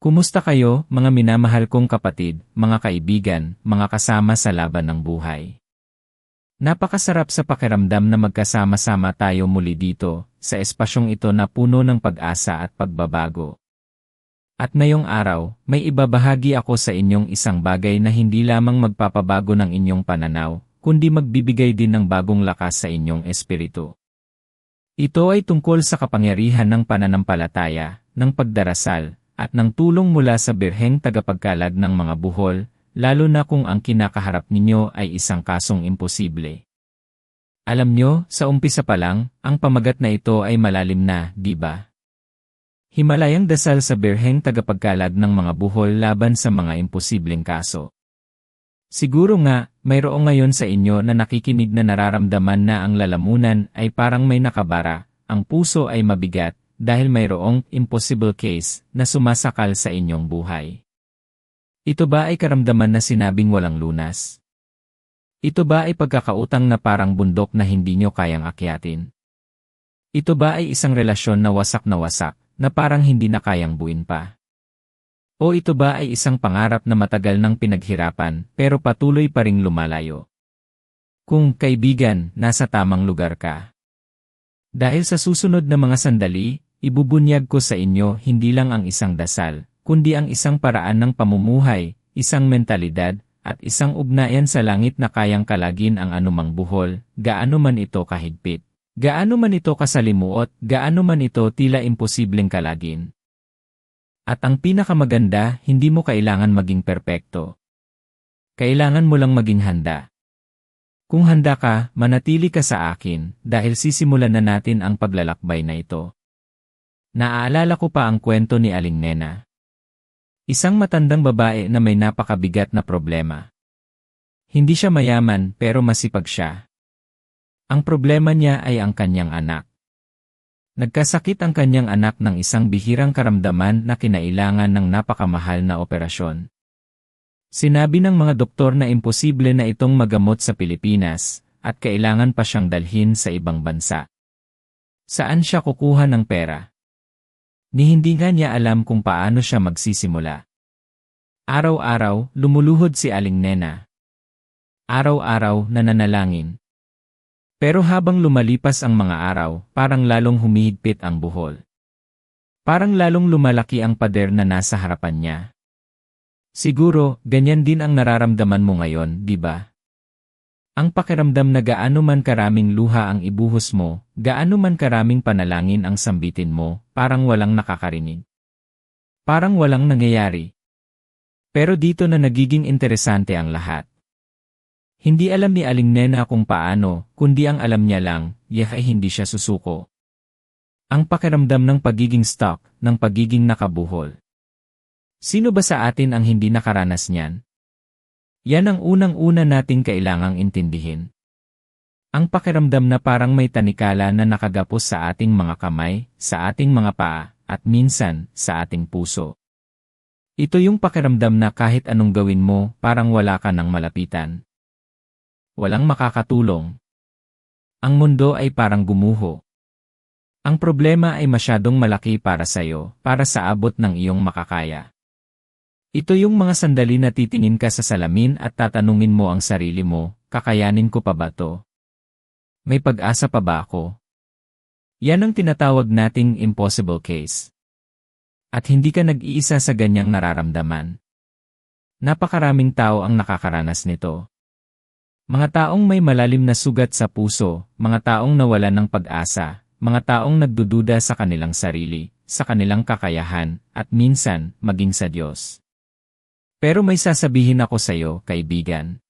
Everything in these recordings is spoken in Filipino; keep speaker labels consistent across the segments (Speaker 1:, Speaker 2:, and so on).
Speaker 1: Kumusta kayo, mga minamahal kong kapatid, mga kaibigan, mga kasama sa laban ng buhay? Napakasarap sa pakiramdam na magkasama-sama tayo muli dito, sa espasyong ito na puno ng pag-asa at pagbabago. At ngayong araw, may ibabahagi ako sa inyong isang bagay na hindi lamang magpapabago ng inyong pananaw, kundi magbibigay din ng bagong lakas sa inyong espiritu. Ito ay tungkol sa kapangyarihan ng pananampalataya, ng pagdarasal, at ng tulong mula sa birheng tagapagkalag ng mga buhol, lalo na kung ang kinakaharap ninyo ay isang kasong imposible. Alam nyo, sa umpisa pa lang, ang pamagat na ito ay malalim na, di ba? Himalayang dasal sa birheng tagapagkalag ng mga buhol laban sa mga imposibleng kaso. Siguro nga, mayroong ngayon sa inyo na nakikinig na nararamdaman na ang lalamunan ay parang may nakabara, ang puso ay mabigat, dahil mayroong impossible case na sumasakal sa inyong buhay. Ito ba ay karamdaman na sinabing walang lunas? Ito ba ay pagkakautang na parang bundok na hindi nyo kayang akyatin? Ito ba ay isang relasyon na wasak, na parang hindi na kayang buuin pa? O ito ba ay isang pangarap na matagal nang pinaghirapan pero patuloy pa ring lumalayo? Kung kaibigan, nasa tamang lugar ka. Dahil sa susunod na mga sandali, ibubunyag ko sa inyo hindi lang ang isang dasal, kundi ang isang paraan ng pamumuhay, isang mentalidad, at isang ugnayan sa langit na kayang kalagin ang anumang buhol, gaano man ito kahigpit, gaano man ito kasalimuot, gaano man ito tila imposibleng kalagin. At ang pinakamaganda, hindi mo kailangan maging perpekto. Kailangan mo lang maging handa. Kung handa ka, manatili ka sa akin, dahil sisimulan na natin ang paglalakbay na ito. Naaalala ko pa ang kwento ni Aling Nena. Isang matandang babae na may napakabigat na problema. Hindi siya mayaman pero masipag siya. Ang problema niya ay ang kanyang anak. Nagkasakit ang kanyang anak ng isang bihirang karamdaman na kinailangan ng napakamahal na operasyon. Sinabi ng mga doktor na imposible na itong magamot sa Pilipinas at kailangan pa siyang dalhin sa ibang bansa. Saan siya kukuha ng pera? Ni hindi nga niya alam kung paano siya magsisimula. Araw-araw, lumuluhod si Aling Nena. Araw-araw, nananalangin. Pero habang lumalipas ang mga araw, parang lalong humihigpit ang buhol. Parang lalong lumalaki ang pader na nasa harapan niya. Siguro, ganyan din ang nararamdaman mo ngayon, di ba? Ang pakiramdam na gaano man karaming luha ang ibuhos mo, gaano man karaming panalangin ang sambitin mo, parang walang nakakarinig. Parang walang nangyayari. Pero dito na nagiging interesante ang lahat. Hindi alam ni Aling Nena kung paano, kundi ang alam niya lang, ay hindi siya susuko. Ang pakiramdam ng pagiging stuck, ng pagiging nakabuhol. Sino ba sa atin ang hindi nakaranas niyan? Yan ang unang-una nating kailangang intindihin. Ang pakiramdam na parang may tanikala na nakagapos sa ating mga kamay, sa ating mga paa, at minsan, sa ating puso. Ito yung pakiramdam na kahit anong gawin mo, parang wala ka nang malapitan. Walang makakatulong. Ang mundo ay parang gumuho. Ang problema ay masyadong malaki para sa'yo, para sa abot ng iyong makakaya. Ito yung mga sandali na titingin ka sa salamin at tatanungin mo ang sarili mo, kakayanin ko pa ba to? May pag-asa pa ba ako? Yan ang tinatawag nating impossible case. At hindi ka nag-iisa sa ganyang nararamdaman. Napakaraming tao ang nakakaranas nito. Mga taong may malalim na sugat sa puso, mga taong nawalan ng pag-asa, mga taong nagdududa sa kanilang sarili, sa kanilang kakayahan, at minsan, maging sa Diyos. Pero may sasabihin ako sa iyo, kaibigan.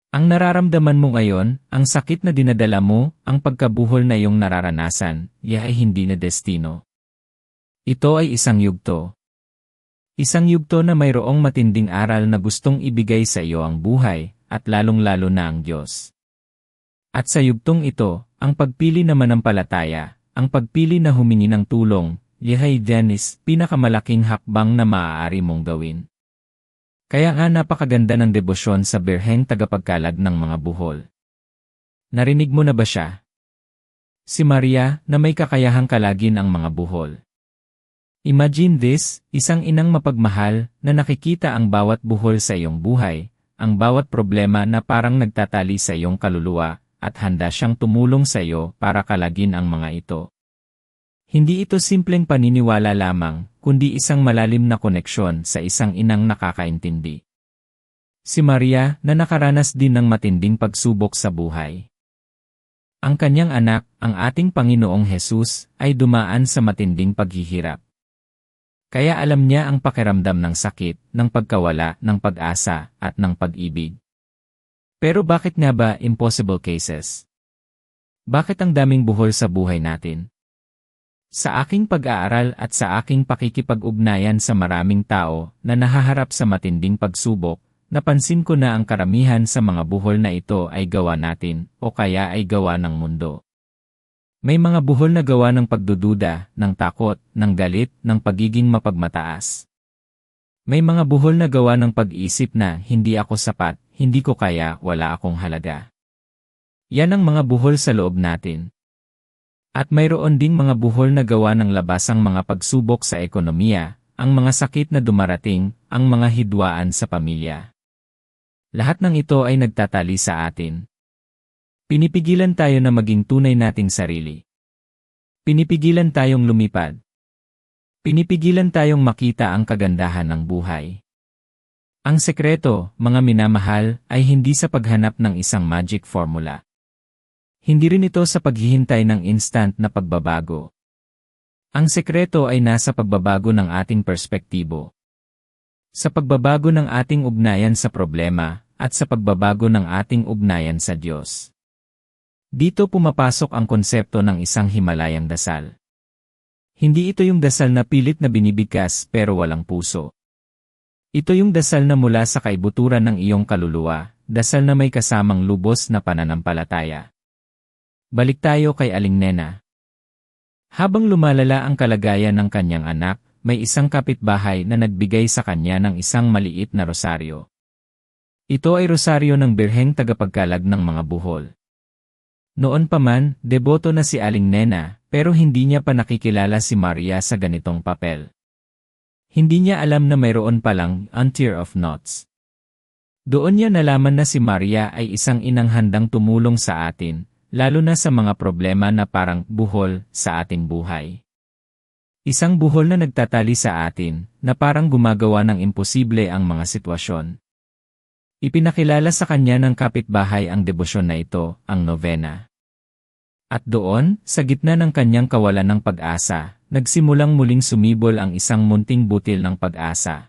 Speaker 1: Ang nararamdaman mo ngayon, ang sakit na dinadala mo, ang pagkabuhol na iyong nararanasan, ay hindi na destino. Ito ay isang yugto. Isang yugto na mayroong matinding aral na gustong ibigay sa iyo ang buhay, at lalong-lalo na ang Diyos. At sa yugtong ito, ang pagpili na manampalataya, ang pagpili na humingi ng tulong, ay Janice, pinakamalaking hakbang na maaari mong gawin. Kaya nga napakaganda ng debosyon sa birheng tagapagkalag ng mga buhol. Narinig mo na ba siya? Si Maria na may kakayahang kalagin ang mga buhol. Imagine this, isang inang mapagmahal na nakikita ang bawat buhol sa iyong buhay, ang bawat problema na parang nagtatali sa iyong kaluluwa, at handa siyang tumulong sa iyo para kalagin ang mga ito. Hindi ito simpleng paniniwala lamang, kundi isang malalim na koneksyon sa isang inang nakakaintindi. Si Maria na nakaranas din ng matinding pagsubok sa buhay. Ang kanyang anak, ang ating Panginoong Hesus, ay dumaan sa matinding paghihirap. Kaya alam niya ang pakiramdam ng sakit, ng pagkawala, ng pag-asa, at ng pag-ibig. Pero bakit nga ba impossible cases? Bakit ang daming buhol sa buhay natin? Sa aking pag-aaral at sa aking pakikipag-ugnayan sa maraming tao na nahaharap sa matinding pagsubok, napansin ko na ang karamihan sa mga buhol na ito ay gawa natin o kaya ay gawa ng mundo. May mga buhol na gawa ng pagdududa, ng takot, ng galit, ng pagiging mapagmataas. May mga buhol na gawa ng pag-iisip na hindi ako sapat, hindi ko kaya, wala akong halaga. Yan ang mga buhol sa loob natin. At mayroon ding mga buhol na gawa ng labasang mga pagsubok sa ekonomiya, ang mga sakit na dumarating, ang mga hidwaan sa pamilya. Lahat ng ito ay nagtatali sa atin. Pinipigilan tayo na maging tunay nating sarili. Pinipigilan tayong lumipad. Pinipigilan tayong makita ang kagandahan ng buhay. Ang sekreto, mga minamahal, ay hindi sa paghanap ng isang magic formula. Hindi rin ito sa paghihintay ng instant na pagbabago. Ang sekreto ay nasa pagbabago ng ating perspektibo. Sa pagbabago ng ating ugnayan sa problema, at sa pagbabago ng ating ugnayan sa Diyos. Dito pumapasok ang konsepto ng isang Himalayang dasal. Hindi ito yung dasal na pilit na binibigkas pero walang puso. Ito yung dasal na mula sa kaibuturan ng iyong kaluluwa, dasal na may kasamang lubos na pananampalataya. Balik tayo kay Aling Nena. Habang lumalala ang kalagayan ng kanyang anak, may isang kapitbahay na nagbigay sa kanya ng isang maliit na rosaryo. Ito ay rosaryo ng Birheng Tagapagkalag ng mga buhol. Noon pa man, deboto na si Aling Nena, pero hindi niya pa nakikilala si Maria sa ganitong papel. Hindi niya alam na mayroon palang tier of knots. Doon niya nalaman na si Maria ay isang inang handang tumulong sa atin, lalo na sa mga problema na parang buhol sa ating buhay. Isang buhol na nagtatali sa atin, na parang gumagawa ng imposible ang mga sitwasyon. Ipinakilala sa kanya ng kapitbahay ang debosyon na ito, ang novena. At doon, sa gitna ng kanyang kawalan ng pag-asa, nagsimulang muling sumibol ang isang munting butil ng pag-asa.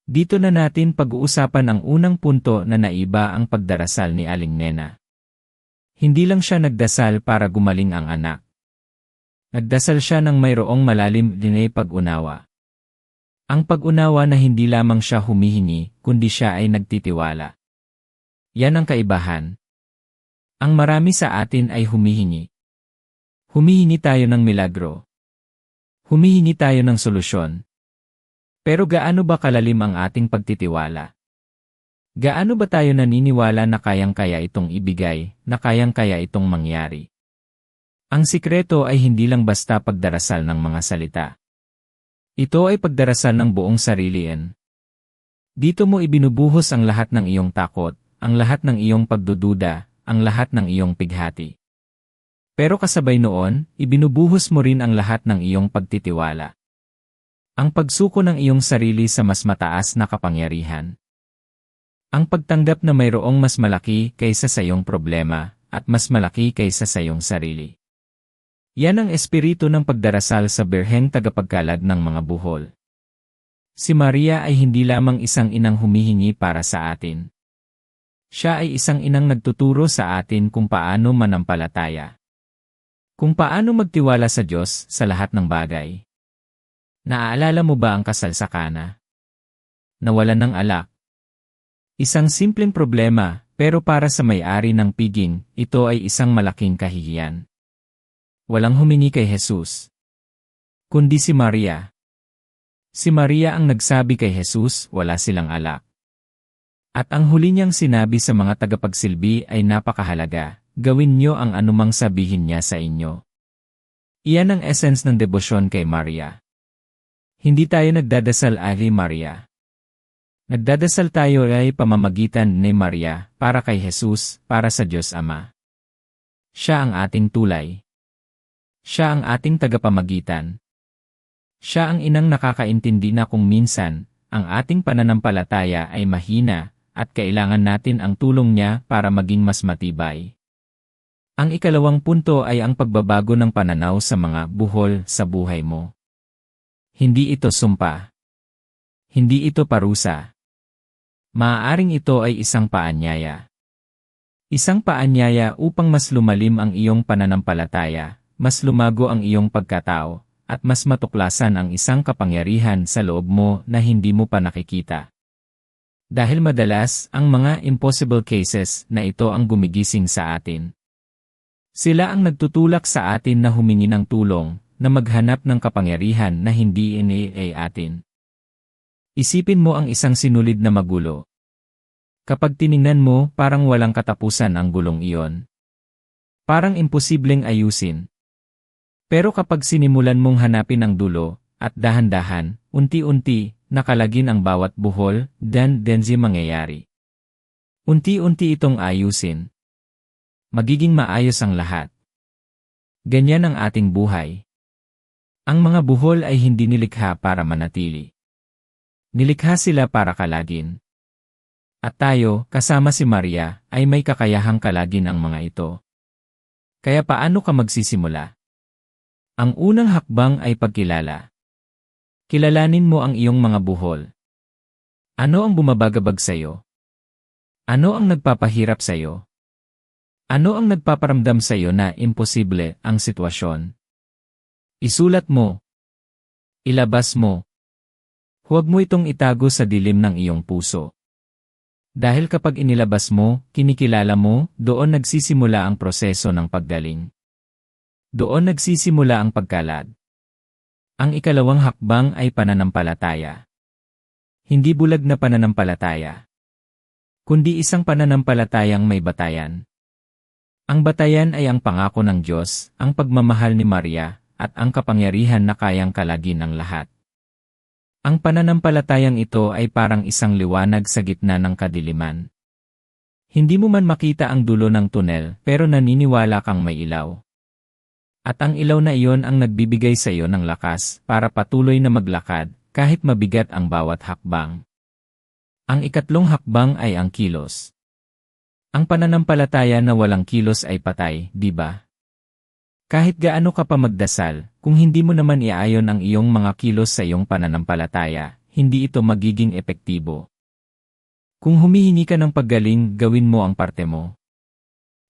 Speaker 1: Dito na natin pag-uusapan ang unang punto na naiba ang pagdarasal ni Aling Nena. Hindi lang siya nagdasal para gumaling ang anak. Nagdasal siya ng mayroong malalim din pag-unawa. Ang pag-unawa na hindi lamang siya humihingi, kundi siya ay nagtitiwala. Yan ang kaibahan. Ang marami sa atin ay humihingi. Humihingi tayo ng milagro. Humihingi tayo ng solusyon. Pero gaano ba kalalim ang ating pagtitiwala? Gaano ba tayo naniniwala na kayang-kaya itong ibigay, na kayang-kaya itong mangyari? Ang sikreto ay hindi lang basta pagdarasal ng mga salita. Ito ay pagdarasal ng buong sarilian. Dito mo ibinubuhos ang lahat ng iyong takot, ang lahat ng iyong pagdududa, ang lahat ng iyong pighati. Pero kasabay noon, ibinubuhos mo rin ang lahat ng iyong pagtitiwala. Ang pagsuko ng iyong sarili sa mas mataas na kapangyarihan. Ang pagtanggap na mayroong mas malaki kaysa sa iyong problema, at mas malaki kaysa sa iyong sarili. Yan ang espiritu ng pagdarasal sa Birheng Tagapagkalag ng mga buhol. Si Maria ay hindi lamang isang inang humihingi para sa atin. Siya ay isang inang nagtuturo sa atin kung paano manampalataya. Kung paano magtiwala sa Diyos sa lahat ng bagay. Naaalala mo ba ang kasal sa Kana? Nawalan ng alak. Isang simpleng problema, pero para sa may-ari ng piging, ito ay isang malaking kahihiyan. Walang humingi kay Jesus, kundi si Maria. Si Maria ang nagsabi kay Jesus, wala silang alak. At ang huli niyang sinabi sa mga tagapagsilbi ay napakahalaga, gawin niyo ang anumang sabihin niya sa inyo. Iyan ang essence ng debosyon kay Maria. Hindi tayo nagdadasal ay Maria. Nagdadasal tayo ay pamamagitan ni Maria para kay Jesus, para sa Diyos Ama. Siya ang ating tulay. Siya ang ating tagapamagitan. Siya ang inang nakakaintindi na kung minsan, ang ating pananampalataya ay mahina at kailangan natin ang tulong niya para maging mas matibay. Ang ikalawang punto ay ang pagbabago ng pananaw sa mga buhol sa buhay mo. Hindi ito sumpa. Hindi ito parusa. Maaaring ito ay isang paanyaya. Isang paanyaya upang mas lumalim ang iyong pananampalataya, mas lumago ang iyong pagkatao, at mas matuklasan ang isang kapangyarihan sa loob mo na hindi mo pa nakikita. Dahil madalas, ang mga impossible cases na ito ang gumigising sa atin. Sila ang nagtutulak sa atin na humingi ng tulong, na maghanap ng kapangyarihan na hindi iniay atin. Isipin mo ang isang sinulid na magulo. Kapag tiningnan mo, parang walang katapusan ang gulong iyon. Parang imposibleng ayusin. Pero kapag sinimulan mong hanapin ang dulo, at dahan-dahan, unti-unti, nakalagin ang bawat buhol, dan denzi mangyayari. Unti-unti itong ayusin. Magiging maayos ang lahat. Ganyan ang ating buhay. Ang mga buhol ay hindi nilikha para manatili. Nilikha sila para kalagin. At tayo, kasama si Maria, ay may kakayahang kalagin ang mga ito. Kaya paano ka magsisimula? Ang unang hakbang ay pagkilala. Kilalanin mo ang iyong mga buhol. Ano ang bumabagabag sa iyo? Ano ang nagpapahirap sa iyo? Ano ang nagpaparamdam sa iyo na imposible ang sitwasyon? Isulat mo. Ilabas mo. Huwag mo itong itago sa dilim ng iyong puso. Dahil kapag inilabas mo, kinikilala mo, doon nagsisimula ang proseso ng paggaling. Doon nagsisimula ang pagkalad. Ang ikalawang hakbang ay pananampalataya. Hindi bulag na pananampalataya, kundi isang pananampalatayang may batayan. Ang batayan ay ang pangako ng Diyos, ang pagmamahal ni Maria, at ang kapangyarihan na kayang kalagin ang lahat. Ang pananampalatayang ito ay parang isang liwanag sa gitna ng kadiliman. Hindi mo man makita ang dulo ng tunel, pero naniniwala kang may ilaw. At ang ilaw na iyon ang nagbibigay sa iyo ng lakas para patuloy na maglakad, kahit mabigat ang bawat hakbang. Ang ikatlong hakbang ay ang kilos. Ang pananampalataya na walang kilos ay patay, di ba? Kahit gaano ka pa magdasal, kung hindi mo naman iayon ang iyong mga kilos sa iyong pananampalataya, hindi ito magiging epektibo. Kung humihingi ka ng paggaling, gawin mo ang parte mo.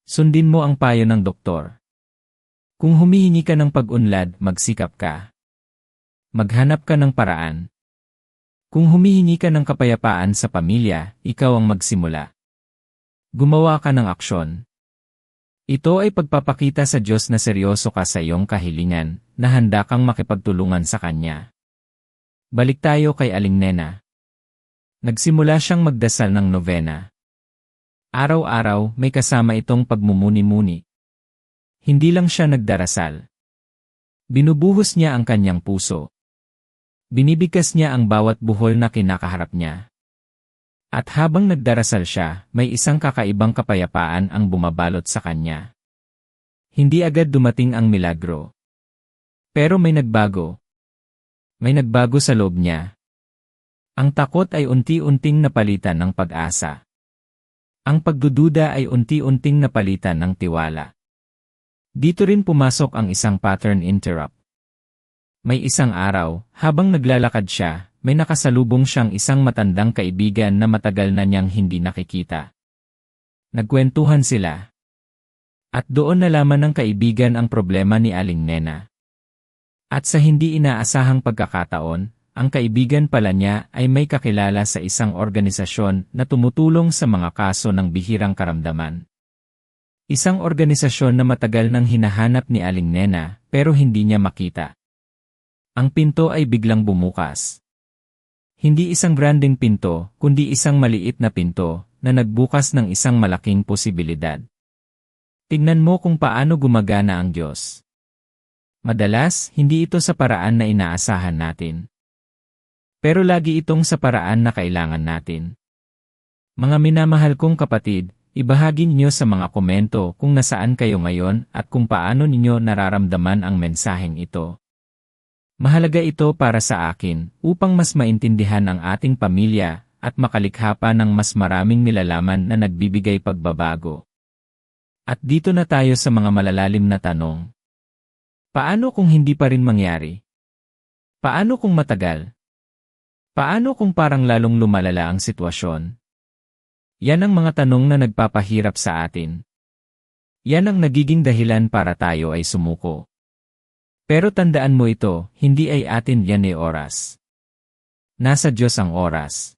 Speaker 1: Sundin mo ang payo ng doktor. Kung humihingi ka ng pag-unlad, magsikap ka. Maghanap ka ng paraan. Kung humihingi ka ng kapayapaan sa pamilya, ikaw ang magsimula. Gumawa ka ng aksyon. Ito ay pagpapakita sa Diyos na seryoso ka sa iyong kahilingan, na handa kang makipagtulungan sa Kanya. Balik tayo kay Aling Nena. Nagsimula siyang magdasal ng novena. Araw-araw may kasama itong pagmumuni-muni. Hindi lang siya nagdarasal. Binubuhos niya ang kanyang puso. Binibigkas niya ang bawat buhol na kinakaharap niya. At habang nagdarasal siya, may isang kakaibang kapayapaan ang bumabalot sa kanya. Hindi agad dumating ang milagro. Pero may nagbago. May nagbago sa loob niya. Ang takot ay unti-unting napalitan ng pag-asa. Ang pagdududa ay unti-unting napalitan ng tiwala. Dito rin pumasok ang isang pattern interrupt. May isang araw, habang naglalakad siya, may nakasalubong siyang isang matandang kaibigan na matagal na niyang hindi nakikita. Nagkwentuhan sila. At doon nalaman ng kaibigan ang problema ni Aling Nena. At sa hindi inaasahang pagkakataon, ang kaibigan pala niya ay may kakilala sa isang organisasyon na tumutulong sa mga kaso ng bihirang karamdaman. Isang organisasyon na matagal nang hinahanap ni Aling Nena pero hindi niya makita. Ang pinto ay biglang bumukas. Hindi isang granding pinto, kundi isang maliit na pinto na nagbukas ng isang malaking posibilidad. Tingnan mo kung paano gumagana ang Diyos. Madalas, hindi ito sa paraan na inaasahan natin. Pero lagi itong sa paraan na kailangan natin. Mga minamahal kong kapatid, ibahagi niyo sa mga komento kung nasaan kayo ngayon at kung paano ninyo nararamdaman ang mensaheng ito. Mahalaga ito para sa akin upang mas maintindihan ang ating pamilya at makalikha pa ng mas maraming nilalaman na nagbibigay pagbabago. At dito na tayo sa mga malalalim na tanong. Paano kung hindi pa rin mangyari? Paano kung matagal? Paano kung parang lalong lumalala ang sitwasyon? Yan ang mga tanong na nagpapahirap sa atin. Yan ang nagiging dahilan para tayo ay sumuko. Pero tandaan mo ito, hindi ay atin yan oras. Nasa Diyos ang oras.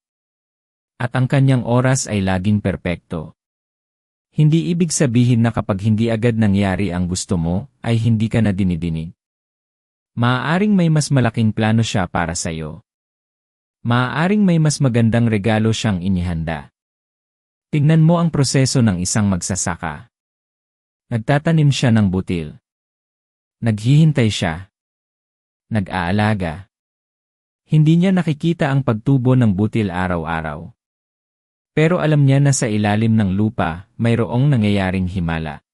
Speaker 1: At ang kanyang oras ay laging perpekto. Hindi ibig sabihin na kapag hindi agad nangyari ang gusto mo, ay hindi ka na dinidinig. Maaaring may mas malaking plano siya para sa iyo. Maaaring may mas magandang regalo siyang inihanda. Tignan mo ang proseso ng isang magsasaka. Nagtatanim siya ng butil. Naghihintay siya. Nag-aalaga. Hindi niya nakikita ang pagtubo ng butil araw-araw. Pero alam niya na sa ilalim ng lupa, mayroong nangyayaring himala.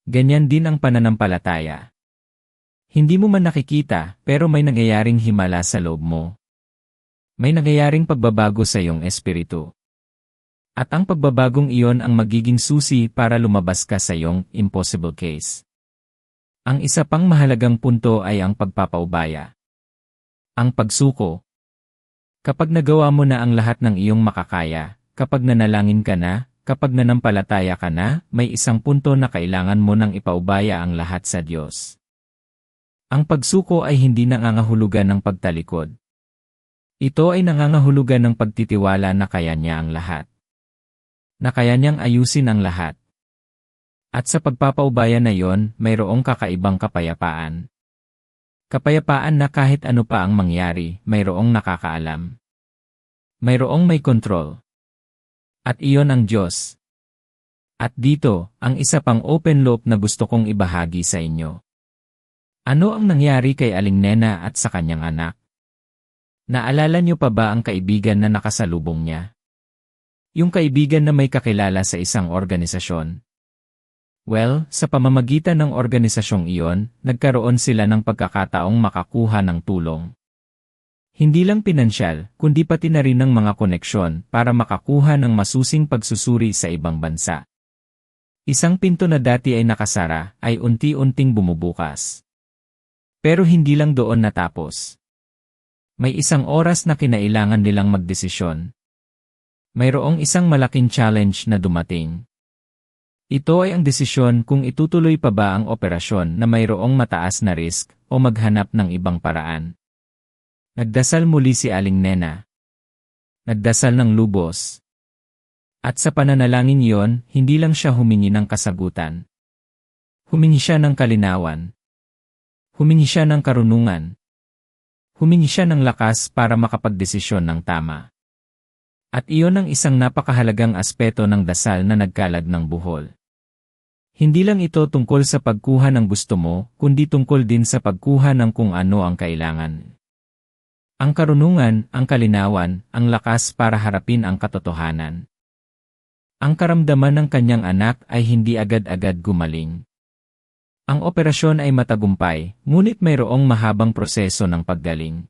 Speaker 1: Ganyan din ang pananampalataya. Hindi mo man nakikita, pero may nangyayaring himala sa loob mo. May nangyayaring pagbabago sa iyong espiritu. At ang pagbabagong iyon ang magiging susi para lumabas ka sa iyong impossible case. Ang isa pang mahalagang punto ay ang pagpapaubaya. Ang pagsuko. Kapag nagawa mo na ang lahat ng iyong makakaya, kapag nanalangin ka na, kapag nanampalataya ka na, may isang punto na kailangan mo nang ipaubaya ang lahat sa Diyos. Ang pagsuko ay hindi nangangahulugan ng pagtalikod. Ito ay nangangahulugan ng pagtitiwala na kaya niya ang lahat. Na kaya niyang ayusin ang lahat. At sa pagpapaubaya na yon, mayroong kakaibang kapayapaan. Kapayapaan na kahit ano pa ang mangyari, mayroong nakakaalam. Mayroong may kontrol. At iyon ang Diyos. At dito, ang isa pang open loop na gusto kong ibahagi sa inyo. Ano ang nangyari kay Aling Nena at sa kanyang anak? Naalala niyo pa ba ang kaibigan na nakasalubong niya? Yung kaibigan na may kakilala sa isang organisasyon. Well, sa pamamagitan ng organisasyong iyon, nagkaroon sila ng pagkakataong makakuha ng tulong. Hindi lang pinansyal, kundi pati na rin ng mga koneksyon para makakuha ng masusing pagsusuri sa ibang bansa. Isang pinto na dati ay nakasara, ay unti-unting bumubukas. Pero hindi lang doon natapos. May isang oras na kinailangan nilang magdesisyon. Mayroong isang malaking challenge na dumating. Ito ay ang desisyon kung itutuloy pa ba ang operasyon na mayroong mataas na risk o maghanap ng ibang paraan. Nagdasal muli si Aling Nena. Nagdasal ng lubos. At sa pananalangin yon, hindi lang siya humingi ng kasagutan. Humingi siya ng kalinawan. Humingi siya ng karunungan. Humingi siya ng lakas para makapagdesisyon ng tama. At iyon ang isang napakahalagang aspeto ng dasal na nagkalag ng buhol. Hindi lang ito tungkol sa pagkuha ng gusto mo, kundi tungkol din sa pagkuha ng kung ano ang kailangan. Ang karunungan, ang kalinawan, ang lakas para harapin ang katotohanan. Ang karamdaman ng kanyang anak ay hindi agad-agad gumaling. Ang operasyon ay matagumpay, ngunit mayroong mahabang proseso ng paggaling.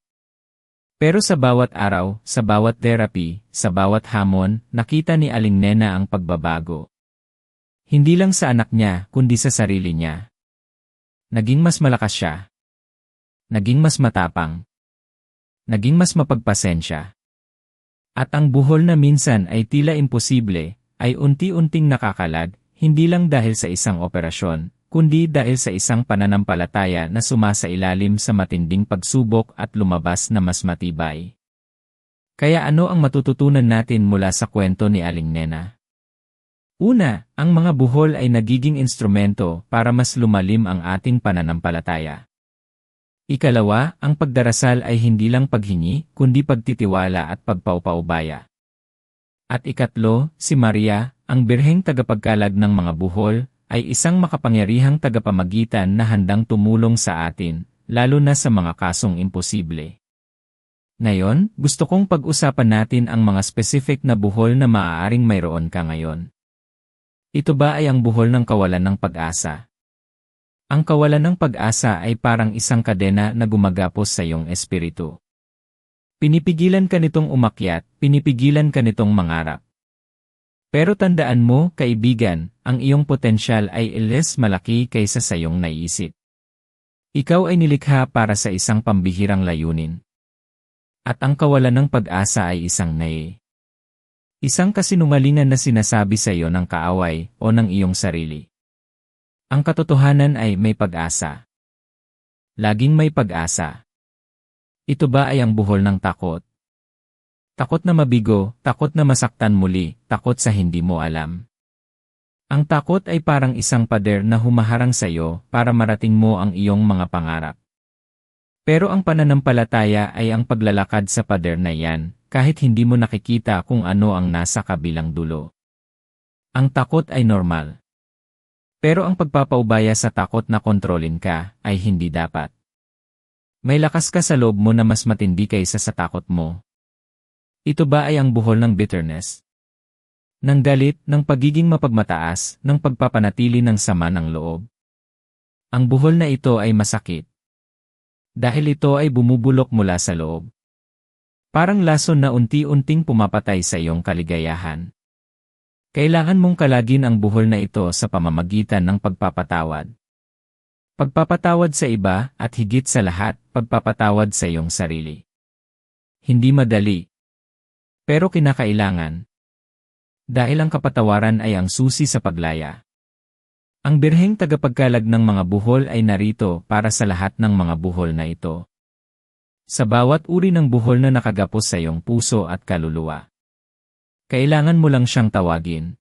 Speaker 1: Pero sa bawat araw, sa bawat therapy, sa bawat hamon, nakita ni Aling Nena ang pagbabago. Hindi lang sa anak niya, kundi sa sarili niya. Naging mas malakas siya. Naging mas matapang. Naging mas mapagpasensya. At ang buhol na minsan ay tila imposible, ay unti-unting nakakalag, hindi lang dahil sa isang operasyon, kundi dahil sa isang pananampalataya na sumasailalim sa matinding pagsubok at lumabas na mas matibay. Kaya ano ang matututunan natin mula sa kwento ni Aling Nena? Una, ang mga buhol ay nagiging instrumento para mas lumalim ang ating pananampalataya. Ikalawa, ang pagdarasal ay hindi lang paghingi, kundi pagtitiwala at pagpaupaubaya. At ikatlo, si Maria, ang birheng tagapagkalag ng mga buhol, ay isang makapangyarihang tagapamagitan na handang tumulong sa atin, lalo na sa mga kasong imposible. Ngayon, gusto kong pag-usapan natin ang mga specific na buhol na maaaring mayroon ka ngayon. Ito ba ay ang buhol ng kawalan ng pag-asa? Ang kawalan ng pag-asa ay parang isang kadena na gumagapos sa iyong espiritu. Pinipigilan ka nitong umakyat, pinipigilan ka nitong mangarap. Pero tandaan mo, kaibigan, ang iyong potensyal ay iles malaki kaysa sa iyong naiisip. Ikaw ay nilikha para sa isang pambihirang layunin. At ang kawalan ng pag-asa ay isang isang kasinungalingan na sinasabi sa iyo ng kaaway o ng iyong sarili. Ang katotohanan ay may pag-asa. Laging may pag-asa. Ito ba ay ang buhol ng takot? Takot na mabigo, takot na masaktan muli, takot sa hindi mo alam. Ang takot ay parang isang pader na humaharang sa iyo para marating mo ang iyong mga pangarap. Pero ang pananampalataya ay ang paglalakad sa pader na yan, kahit hindi mo nakikita kung ano ang nasa kabilang dulo. Ang takot ay normal. Pero ang pagpapaubaya sa takot na kontrolin ka, ay hindi dapat. May lakas ka sa loob mo na mas matindi kaysa sa takot mo. Ito ba ay ang buhol ng bitterness? Ng galit, ng pagiging mapagmataas, ng pagpapanatili ng sama ng loob? Ang buhol na ito ay masakit. Dahil ito ay bumubulok mula sa loob. Parang lason na unti-unting pumapatay sa iyong kaligayahan. Kailangan mong kalagin ang buhol na ito sa pamamagitan ng pagpapatawad. Pagpapatawad sa iba at higit sa lahat, pagpapatawad sa iyong sarili. Hindi madali. Pero kinakailangan. Dahil ang kapatawaran ay ang susi sa paglaya. Ang birheng tagapagkalag ng mga buhol ay narito para sa lahat ng mga buhol na ito. Sa bawat uri ng buhol na nakagapos sa iyong puso at kaluluwa. Kailangan mo lang siyang tawagin.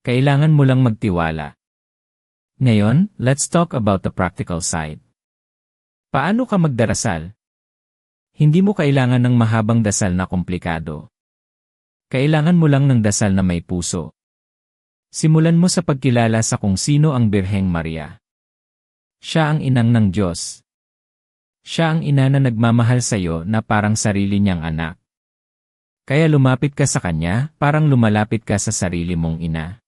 Speaker 1: Kailangan mo lang magtiwala. Ngayon, let's talk about the practical side. Paano ka magdarasal? Hindi mo kailangan ng mahabang dasal na komplikado. Kailangan mo lang ng dasal na may puso. Simulan mo sa pagkilala sa kung sino ang Birheng Maria. Siya ang inang ng Diyos. Siya ang ina na nagmamahal sa iyo na parang sarili niyang anak. Kaya lumapit ka sa kanya, parang lumalapit ka sa sarili mong ina.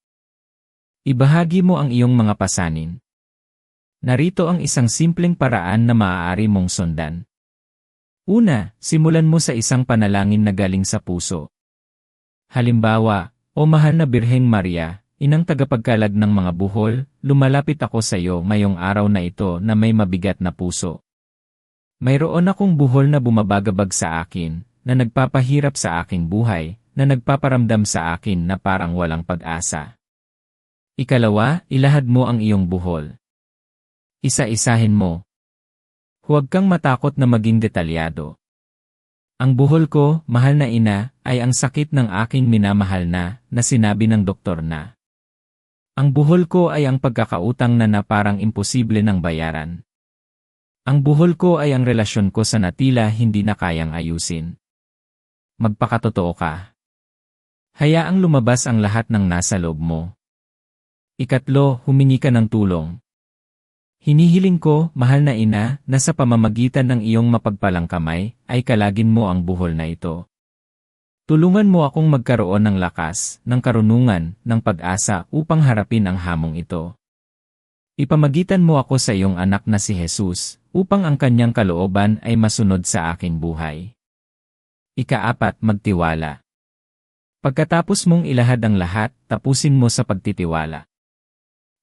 Speaker 1: Ibahagi mo ang iyong mga pasanin. Narito ang isang simpleng paraan na maaari mong sundan. Una, simulan mo sa isang panalangin na galing sa puso. Halimbawa, O mahal na Birheng Maria, Inang tagapagkalag ng mga buhol, lumalapit ako sa iyo ngayong araw na ito na may mabigat na puso. Mayroon akong buhol na bumabagabag sa akin, na nagpapahirap sa aking buhay, na nagpaparamdam sa akin na parang walang pag-asa. Ikalawa, ilahad mo ang iyong buhol. Isa-isahin mo. Huwag kang matakot na maging detalyado. Ang buhol ko, mahal na ina, ay ang sakit ng aking minamahal na sinabi ng doktor na. Ang buhol ko ay ang pagkakautang na parang imposible ng bayaran. Ang buhol ko ay ang relasyon ko sa natila hindi na kayang ayusin. Magpakatotoo ka. Hayaang lumabas ang lahat ng nasa loob mo. Ikatlo, humingi ka ng tulong. Hinihiling ko, mahal na ina, na sa pamamagitan ng iyong mapagpalang kamay, ay kalagin mo ang buhol na ito. Tulungan mo akong magkaroon ng lakas, ng karunungan, ng pag-asa upang harapin ang hamong ito. Ipamagitan mo ako sa iyong anak na si Jesus, upang ang kanyang kalooban ay masunod sa aking buhay. Ikaapat, magtiwala. Pagkatapos mong ilahad ang lahat, tapusin mo sa pagtitiwala.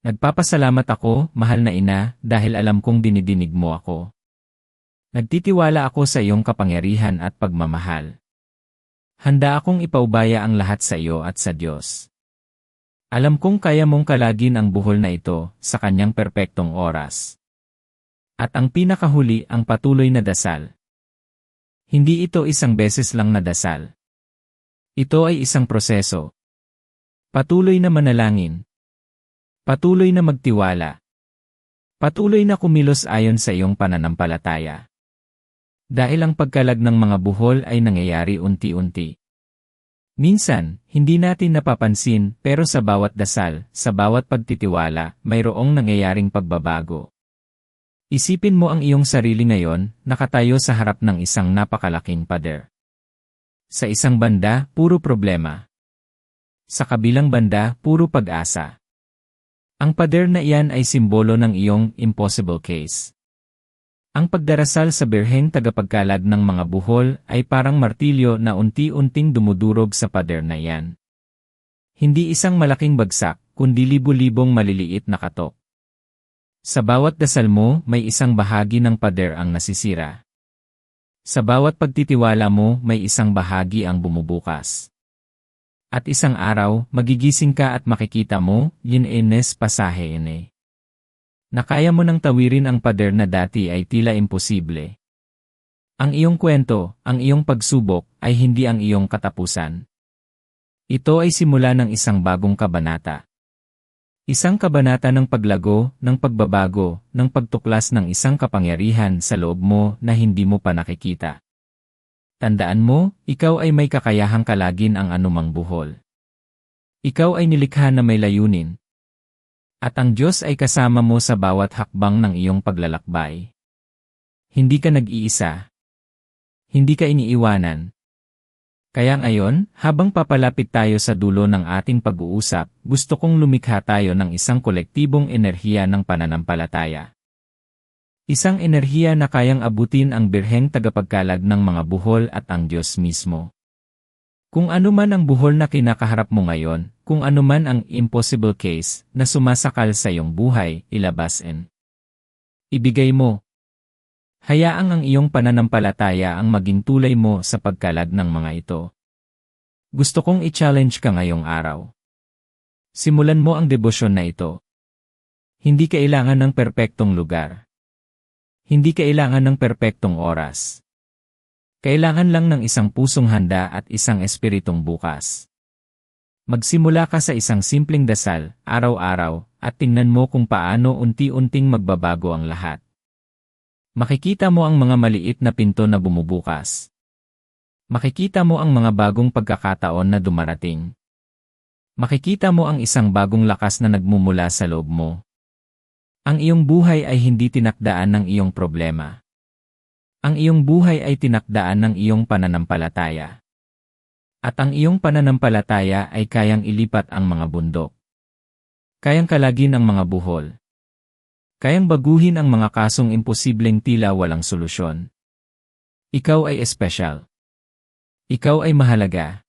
Speaker 1: Nagpapasalamat ako, mahal na ina, dahil alam kong dinidinig mo ako. Nagtitiwala ako sa iyong kapangyarihan at pagmamahal. Handa akong ipaubaya ang lahat sa iyo at sa Diyos. Alam kong kaya mong kalagin ang buhol na ito sa kanyang perpektong oras. At ang pinakahuli ang patuloy na dasal. Hindi ito isang beses lang na dasal. Ito ay isang proseso. Patuloy na manalangin. Patuloy na magtiwala. Patuloy na kumilos ayon sa iyong pananampalataya. Dahil ang pagkalag ng mga buhol ay nangyayari unti-unti. Minsan, hindi natin napapansin pero sa bawat dasal, sa bawat pagtitiwala, mayroong nangyayaring pagbabago. Isipin mo ang iyong sarili ngayon, nakatayo sa harap ng isang napakalaking pader. Sa isang banda, puro problema. Sa kabilang banda, puro pag-asa. Ang pader na iyan ay simbolo ng iyong impossible case. Ang pagdarasal sa birheng tagapagkalag ng mga buhol ay parang martilyo na unti-unting dumudurog sa pader na iyan. Hindi isang malaking bagsak, kundi libu-libong maliliit na katok. Sa bawat dasal mo, may isang bahagi ng pader ang nasisira. Sa bawat pagtitiwala mo, may isang bahagi ang bumubukas. At isang araw, magigising ka at makikita mo, yun enes pasahe ene. Na kaya mo nang tawirin ang pader na dati ay tila imposible. Ang iyong kwento, ang iyong pagsubok, ay hindi ang iyong katapusan. Ito ay simula ng isang bagong kabanata. Isang kabanata ng paglago, ng pagbabago, ng pagtuklas ng isang kapangyarihan sa loob mo na hindi mo pa nakikita. Tandaan mo, ikaw ay may kakayahang kalagin ang anumang buhol. Ikaw ay nilikha na may layunin. At ang Diyos ay kasama mo sa bawat hakbang ng iyong paglalakbay. Hindi ka nag-iisa. Hindi ka iniiwanan. Kaya ngayon, habang papalapit tayo sa dulo ng ating pag-uusap, gusto kong lumikha tayo ng isang kolektibong enerhiya ng pananampalataya. Isang enerhiya na kayang abutin ang birheng tagapagkalag ng mga buhol at ang Diyos mismo. Kung ano man ang buhol na kinakaharap mo ngayon, kung ano man ang impossible case na sumasakal sa iyong buhay, ilabasin. Ibigay mo. Hayaang ang iyong pananampalataya ang maging tulay mo sa pagkalag ng mga ito. Gusto kong i-challenge ka ngayong araw. Simulan mo ang debosyon na ito. Hindi kailangan ng perpektong lugar. Hindi kailangan ng perpektong oras. Kailangan lang ng isang pusong handa at isang espiritong bukas. Magsimula ka sa isang simpleng dasal, araw-araw, at tingnan mo kung paano unti-unting magbabago ang lahat. Makikita mo ang mga maliit na pinto na bumubukas. Makikita mo ang mga bagong pagkakataon na dumarating. Makikita mo ang isang bagong lakas na nagmumula sa loob mo. Ang iyong buhay ay hindi tinakdaan ng iyong problema. Ang iyong buhay ay tinakdaan ng iyong pananampalataya. At ang iyong pananampalataya ay kayang ilipat ang mga bundok. Kayang kalagin ang mga buhol. Kayang baguhin ang mga kasong imposibleng tila walang solusyon. Ikaw ay espesyal. Ikaw ay mahalaga.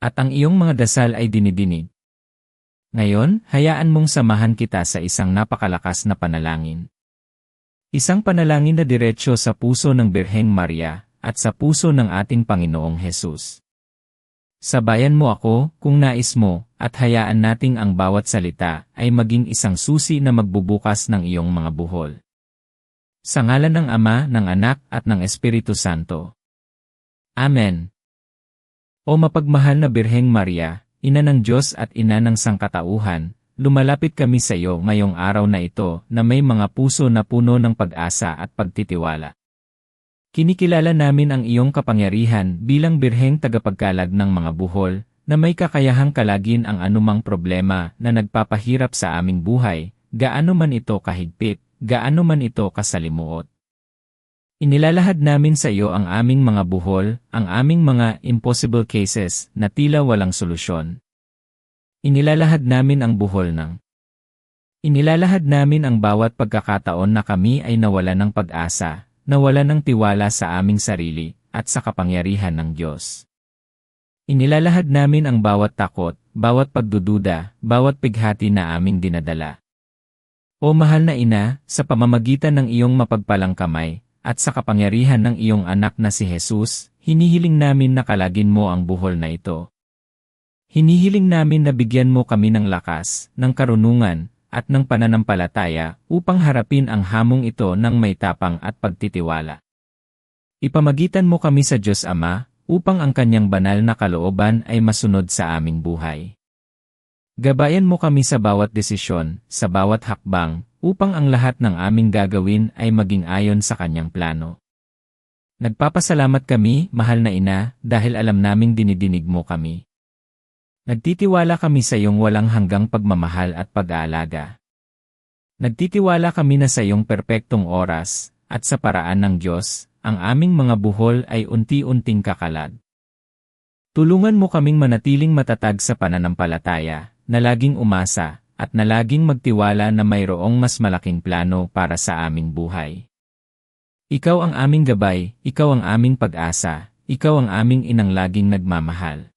Speaker 1: At ang iyong mga dasal ay dinidinig. Ngayon, hayaan mong samahan kita sa isang napakalakas na panalangin. Isang panalangin na diretsyo sa puso ng Birheng Maria at sa puso ng ating Panginoong Hesus. Sabayan mo ako, kung nais mo, at hayaan nating ang bawat salita ay maging isang susi na magbubukas ng iyong mga buhol. Sa ngalan ng Ama, ng Anak, at ng Espiritu Santo. Amen. O mapagmahal na Birheng Maria, Ina ng Diyos at Ina ng Sangkatauhan, lumalapit kami sa iyo ngayong araw na ito na may mga puso na puno ng pag-asa at pagtitiwala. Kinikilala namin ang iyong kapangyarihan bilang birheng tagapagkalag ng mga buhol, na may kakayahang kalagin ang anumang problema na nagpapahirap sa aming buhay, gaano man ito kahigpit, gaano man ito kasalimuot. Inilalahad namin sa iyo ang aming mga buhol, ang aming mga impossible cases na tila walang solusyon. Inilalahad namin ang buhol ng. Inilalahad namin ang bawat pagkakataon na kami ay nawalan ng pag-asa, nawalan ng tiwala sa aming sarili, at sa kapangyarihan ng Diyos. Inilalahad namin ang bawat takot, bawat pagdududa, bawat pighati na aming dinadala. O mahal na Ina, sa pamamagitan ng iyong mapagpalang kamay, at sa kapangyarihan ng iyong anak na si Jesus, hinihiling namin na kalagin mo ang buhol na ito. Hinihiling namin na bigyan mo kami ng lakas, ng karunungan, at ng pananampalataya upang harapin ang hamong ito ng may tapang at pagtitiwala. Ipamagitan mo kami sa Diyos Ama upang ang kanyang banal na kalooban ay masunod sa aming buhay. Gabayan mo kami sa bawat desisyon, sa bawat hakbang, upang ang lahat ng aming gagawin ay maging ayon sa kanyang plano. Nagpapasalamat kami, mahal na Ina, dahil alam naming dinidinig mo kami. Nagtitiwala kami sa iyong walang hanggang pagmamahal at pag-aalaga. Nagtitiwala kami na sa iyong perpektong oras, at sa paraan ng Diyos, ang aming mga buhol ay unti-unting kakalad. Tulungan mo kaming manatiling matatag sa pananampalataya, na laging umasa, at na laging magtiwala na mayroong mas malaking plano para sa aming buhay. Ikaw ang aming gabay, ikaw ang aming pag-asa, ikaw ang aming inang laging nagmamahal.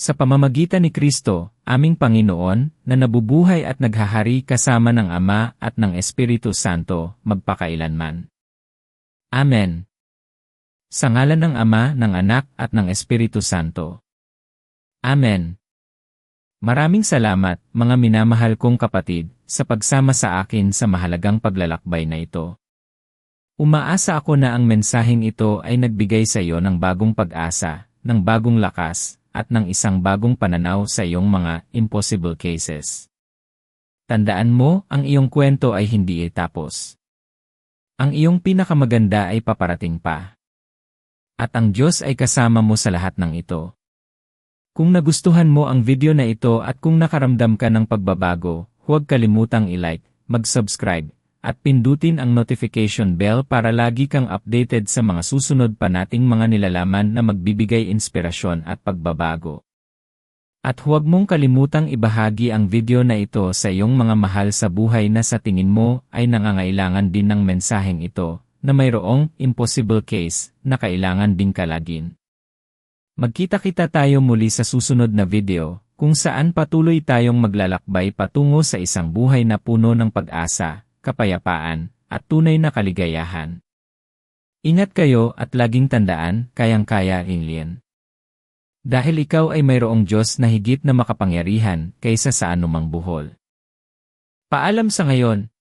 Speaker 1: Sa pamamagitan ni Kristo, aming Panginoon, na nabubuhay at naghahari kasama ng Ama at ng Espiritu Santo, magpakailanman. Amen. Sa ngalan ng Ama, ng Anak at ng Espiritu Santo. Amen. Maraming salamat, mga minamahal kong kapatid, sa pagsama sa akin sa mahalagang paglalakbay na ito. Umaasa ako na ang mensaheng ito ay nagbigay sa iyo ng bagong pag-asa, ng bagong lakas, at ng isang bagong pananaw sa iyong mga impossible cases. Tandaan mo, ang iyong kwento ay hindi itapos. Ang iyong pinakamaganda ay paparating pa. At ang Diyos ay kasama mo sa lahat ng ito. Kung nagustuhan mo ang video na ito at kung nakaramdam ka ng pagbabago, huwag kalimutang i-like, mag-subscribe, at pindutin ang notification bell para lagi kang updated sa mga susunod pa nating mga nilalaman na magbibigay inspirasyon at pagbabago. At huwag mong kalimutang ibahagi ang video na ito sa iyong mga mahal sa buhay na sa tingin mo ay nangangailangan din ng mensaheng ito, na mayroong impossible case na kailangan ding kalagin. Magkita-kita tayo muli sa susunod na video, kung saan patuloy tayong maglalakbay patungo sa isang buhay na puno ng pag-asa, kapayapaan, at tunay na kaligayahan. Ingat kayo at laging tandaan, kayang-kaya Alien. Dahil ikaw ay mayroong Diyos na higit na makapangyarihan kaysa sa anumang buhol. Paalam sa ngayon.